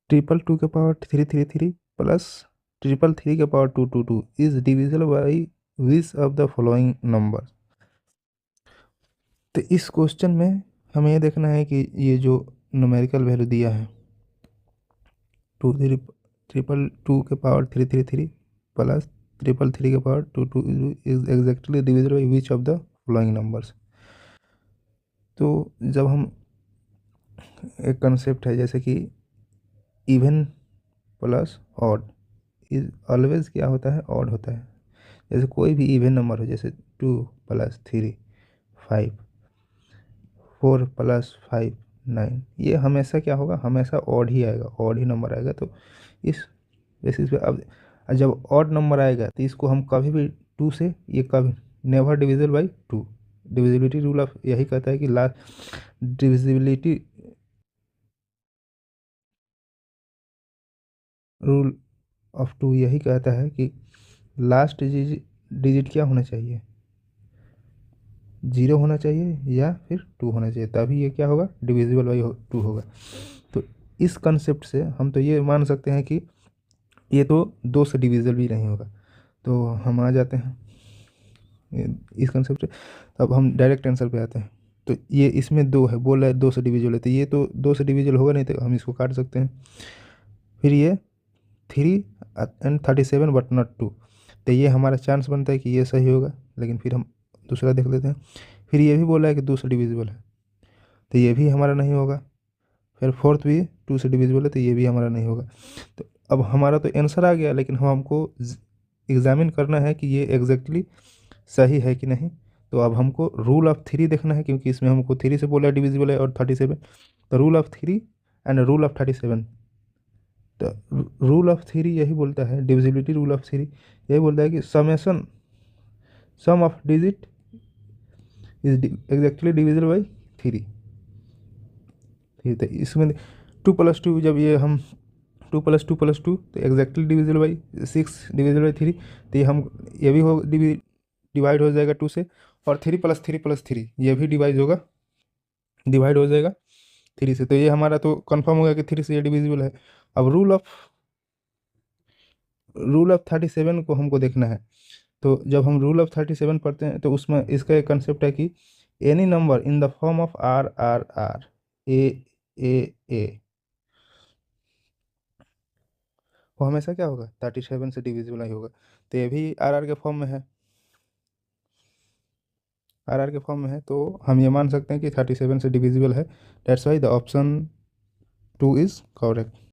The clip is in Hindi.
ट्रिपल टू के पावर 333 प्लस ट्रिपल थ्री के power 222 is divisible by which of the following number. तो इस क्वेश्चन में हमें ये देखना है कि ये जो न्यूमेरिकल वैल्यू दिया है टू ट्रिपल टू के पावर 333 प्लस ट्रिपल थ्री के power 22 is exactly divisible by which of the following numbers. तो जब हम एक कंसेप्ट है जैसे कि even plus odd is always क्या होता है, ऑड होता है। जैसे कोई भी इवन नंबर हो, जैसे 2 + 3 5, 4 + 5 9, ये हमेशा क्या होगा, हमेशा ऑड ही आएगा, ऑड ही नंबर आएगा। तो इस बेसिस पे अब जब ऑड नंबर आएगा तो इसको हम कभी भी टू से, ये कभी never divisible by two. Divisibility rule of यही कहता है कि last divisibility rule of two यही कहता है कि लास्ट डिजिट क्या होना चाहिए, 0 होना चाहिए या फिर 2 होना चाहिए, तभी ये क्या होगा, डिविजिबल बाई 2 होगा। तो इस कंसेप्ट से हम तो ये मान सकते हैं कि ये तो 2 से डिविजिबल भी नहीं होगा। तो हम आ जाते हैं इस कंसेप्ट से। अब हम डायरेक्ट आंसर पे आते हैं। तो ये इसमें 2 है, बोल रहा है 2 से डिविजिबल है, तो ये तो 2 से डिविजिबल होगा नहीं, तो हम इसको काट सकते हैं। फिर ये 3 and 37 बट नॉट 2, तो ये हमारा चांस बनता है कि ये सही होगा। लेकिन फिर हम दूसरा देख लेते हैं। फिर ये भी बोला है कि 2 से डिविजिबल है, तो ये भी हमारा नहीं होगा। फिर फोर्थ भी 2 से डिविजिबल है, तो ये भी हमारा नहीं होगा। तो अब हमारा तो आंसर आ गया, लेकिन हमको एग्जामिन करना है कि ये एग्जैक्टली सही है कि नहीं। तो अब हमको रूल ऑफ थ्री देखना है, क्योंकि इसमें हमको 3 से बोला डिविजिबल है और 37। तो rule of three and rule of 37। तो रूल ऑफ थ्री यही बोलता है, डिविजिबिलिटी रूल ऑफ थ्री यही बोलता है कि summation sum of digit is exactly divisible by three. ठीक है, तो इसमें 2 + 2, जब ये हम 2 + 2 + 2 तो exactly divisible by 6 divisible by 3। तो ये हम ये भी हो डिवाइड हो जाएगा 2 से, और 3 + 3 + 3 ये भी डिवाइड हो जाएगा 3 से। तो ये हमारा तो कंफर्म हो गया कि 3 से ये डिविजिबल है। अब रूल ऑफ 37 को हमको देखना है। तो जब हम रूल ऑफ 37 पढ़ते हैं तो उसमें इसका एक कंसेप्ट है कि any number in the form of R R R A A A, वो हमेशा क्या होगा, 37 से डिविजिबल नहीं होगा। तो ये भी आर आर के फॉर्म में है, आर आर के फॉर्म में है, तो हम ये मान सकते हैं कि 37 से डिविजिबल है। That's why the option 2 is correct.